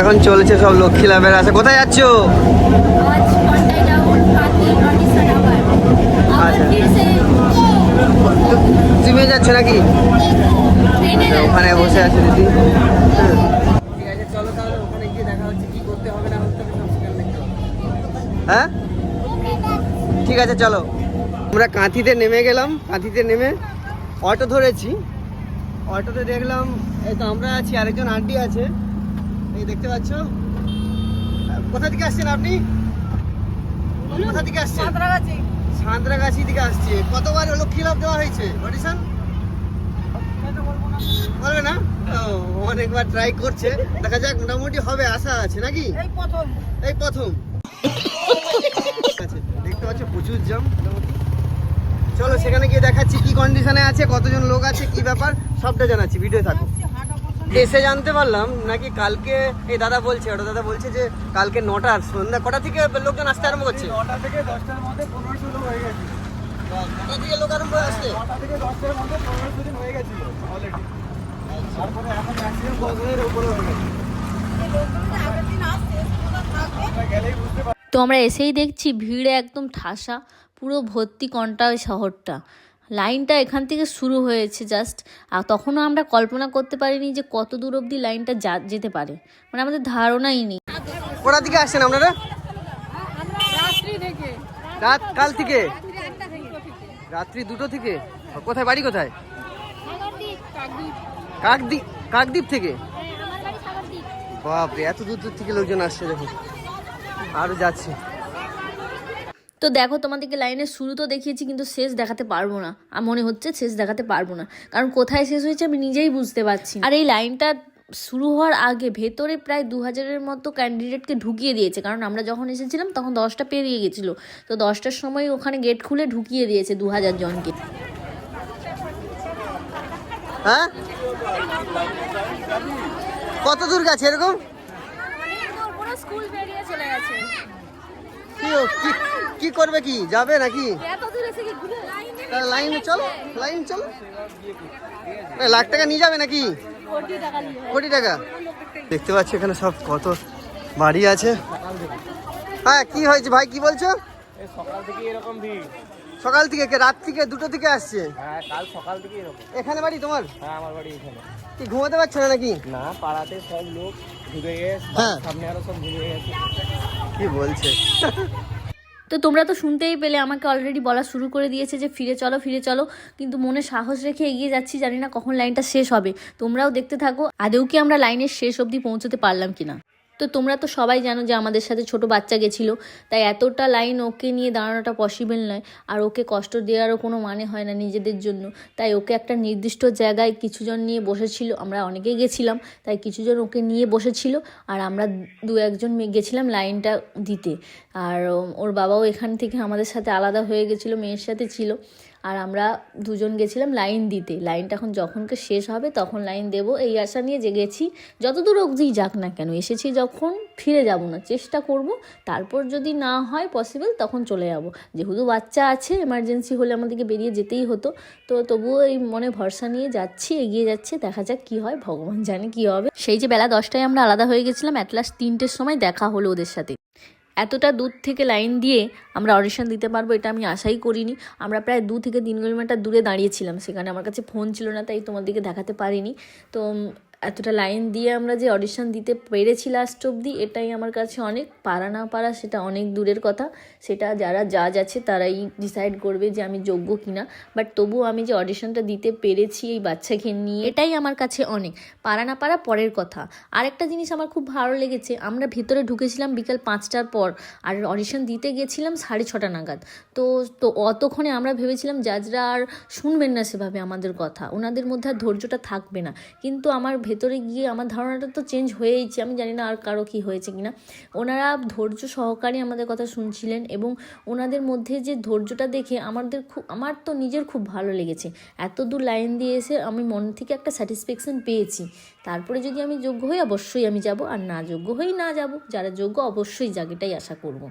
এখন চলছে সব লক্ষ্মী লাভের আছে। কোথায় যাচ্ছ? আচ্ছা, তুমি যাচ্ছ নাকি? ওখানে বসে আছে দিদি। ঠিক আছে, চলো তাহলে ওখানে গিয়ে দেখা হচ্ছে কি করতে হবে না করতে হবে সব সেখানে দেখতে হবে। হ্যাঁ ঠিক আছে চলো। আমরা কাঁথিতে নেমে গেলাম। কাঁথিতে নেমে অটো ধরেছি। অটোতে দেখলাম এই তো আমরা আছি, আরেকজন আন্টি আছে, এই দেখতে পাচ্ছ। কোথা থেকে আসছেন আপনি? কোথা থেকে আসছেন? সাঁতরাগাছি থেকে আসছে। কতবার লক্ষ্মী লাভ দেওয়া হয়েছে অডিশন? বলবে না? অনেকবার ট্রাই করছে, দেখা যাক, মোটামুটি হবে, আশা আছে নাকি? এই প্রথম দেখতে পাচ্ছ প্রচুর জাম। চলো সেখানে গিয়ে দেখাচ্ছি কি কন্ডিশনে আছে, কতজন লোক আছে, কি ব্যাপার সবটা জানাচ্ছি, ভিডিও থাকো। এসে জানতে পারলাম নাকি কালকে, এই দাদা বলছে, ওটা দাদা বলছে যে কালকে 9টার সন্ধ্যা কটা থেকে লোকজন আসতে আরম্ভ করছে? 9টা থেকে 10টার মধ্যে 1500 লোক হয়ে গেছে। কটা থেকে লোক আরম্ভ আসছে? 9টা থেকে 10টার মধ্যে 1500 দিন হয়ে গেছিল অলরেডি। তারপরে এখন ম্যাক্সিমাম 10 জনের উপরে হয়ে গেছে। তো আমরা এসেই দেখছি ভিড়ে একদম ঠাসা, পুরো ভর্তি কন্টাল শহরটা। লাইনটা এখান থেকে শুরু হয়েছে জাস্ট, আর তখনও আমরা কল্পনা করতে পারিনি যে কত দূর অবধি লাইনটা যেতে পারে, মানে আমাদের ধারণাই নেই। কোথা থেকে আসছেন আপনারা? রাত কাল থেকে রাত্রি 2টো থেকে। কোথায় বাড়ি কোথায়? কাকদ্বীপ থেকে। বাপরে, এত দূর দূর থেকে লোকজন আসছে, দেখুন আরো যাচ্ছে। তো দেখো, তোমাদেরকে লাইনের শুরু তো দেখিয়েছি, কিন্তু শেষ দেখাতে পারবো না। আর মনে হচ্ছে শেষ দেখাতে পারবো না, কারণ কোথায় শেষ হয়েছে আমি নিজেই বুঝতে পারছি। আর এই লাইনটা শুরু হওয়ার আগে ভেতরে প্রায় 2000-এর মতো ক্যান্ডিডেটকে ঢুকিয়ে দিয়েছে, কারণ আমরা যখন এসেছিলাম তখন 10টা পেরিয়ে গেছিলো। তো 10টার সময় ওখানে গেট খুলে ঢুকিয়ে দিয়েছে 2000 জনকে। হ্যাঁ, কত দূর গেছে এরকম? স্কুল বেরিয়ে চলে গেছে। কি করবে, কি যাবে নাকি? লাইনে চলো, লাখ টাকা নিয়ে যাবে নাকি? কোটি টাকা। দেখতে পাচ্ছি এখানে সব কত বাড়ি আছে। হ্যাঁ, কি হয়েছে ভাই, কি বলছো? সকাল থেকে এরকম ভিড়। সকাল থেকে? রাত থেকে 2টো থেকে আসছে? হ্যাঁ, কাল সকাল থেকে এরকম। এখানে বাড়ি তোমার? হ্যাঁ, আমার বাড়ি এখানে। কি ঘুমাতে পারছো না নাকি? না, পাড়াতে সব লোক ঢুকে গেছে, সামনে আরো সব ঢুকে গেছে। কি বলছে? তো তোমরা তো শুনতেই পেলে, আমাকে অলরেডি বলা শুরু করে দিয়েছে যে ফিরে চলো, কিন্তু মনে সাহস রেখে এগিয়ে যাচ্ছি, জানি না কখন লাইনটা শেষ হবে। তোমরাও দেখতে থাকো আদেও কি আমরা লাইনের শেষ অবধি পৌঁছতে পারলাম কিনা। তো তোমরা তো সবাই জানো যে আমাদের সাথে ছোট বাচ্চা গেছিলো, তাই এতটা লাইন ওকে নিয়ে দাঁড়ানোটা পসিবল নয়, আর ওকে কষ্ট দেওয়ারও কোনো মানে হয় না নিজেদের জন্য। তাই ওকে একটা নির্দিষ্ট জায়গায় কিছুজন নিয়ে বসেছিল, আমরা অনেকেই গেছিলাম, তাই কিছুজন ওকে নিয়ে বসেছিল, আর আমরা 2-1জন গেছিলাম লাইনটা দিতে। আর ওর বাবাও এখান থেকে আমাদের সাথে আলাদা হয়ে গেছিলো, মেয়ের সাথে ছিল, আর আমরা 2জন গেছিলাম লাইন দিতে। লাইনটা এখন যখনকে শেষ হবে তখন লাইন দেব, এই আশা নিয়ে যে গেছি। যত দূর অবধি যাক না কেন, এসেছি যখন ফিরে যাব না, চেষ্টা করব। তারপর যদি না হয় পসিবল তখন চলে যাব, যেহেতু বাচ্চা আছে, এমার্জেন্সি হলে আমাদেরকে বেরিয়ে যেতেই হতো। তো তবুও এই মনে ভরসা নিয়ে যাচ্ছি, এগিয়ে যাচ্ছে, দেখা যাক কি হয়, ভগবান জানে কি হবে। সেই যে বেলা 10টায় আমরা আলাদা হয়ে গেছিলাম, অ্যাট লাস্ট 3টের সময় দেখা হলো ওদের সাথে। এতটা দূর থেকে লাইন দিয়ে আমরা অডিশন দিতে পারবো এটা আমি আশাই করিনি। আমরা প্রায় 2 থেকে 3 কিলোমিটার দূরে দাঁড়িয়েছিলাম, সেখানে আমার কাছে ফোন ছিল না, তাই তোমাদেরকে দেখাতে পারিনি। তো এতটা লাইন দিয়ে আমরা যে অডিশন দিতে পেরেছি লাস্ট অবধি, এটাই আমার কাছে অনেক। পারা না পারা সেটা অনেক দূরের কথা, সেটা যারা জাজ আছে তারাই ডিসাইড করবে যে আমি যোগ্য কিনা। বাট তবুও আমি যে অডিশনটা দিতে পেরেছি এই বাচ্চাকে নিয়ে, এটাই আমার কাছে অনেক। পারা না পারা পরের কথা। আরেকটা জিনিস আমার খুব ভালো লেগেছে, আমরা ভেতরে ঢুকেছিলাম বিকাল 5টার পর, আর অডিশন দিতে গেছিলাম 6:30 নাগাদ। তো অতক্ষণে আমরা ভেবেছিলাম জাজরা আর শুনবেন না সেভাবে আমাদের কথা, ওনাদের মধ্যে আর ধৈর্যটা থাকবে না। কিন্তু আমার ভেতরে গিয়ে আমার ধারণাটা তো চেঞ্জ হয়েইছে, আমি জানি না আর কারো কি হয়েছে কিনা। ওনারা ধৈর্য সহকারে আমাদের কথা শুনছিলেন, এবং ওনাদের মধ্যে যে ধৈর্যটা দেখে আমার তো নিজের খুব ভালো লেগেছে। এত দূর লাইন দিয়ে এসে আমি মন থেকে একটা স্যাটিসফ্যাকশন পেয়েছি। তারপরে যদি আমি যোগ্য হই অবশ্যই আমি যাব, আর না যোগ্য হই না যাব। যারা যোগ্য অবশ্যই যাক, এটাই আশা করব।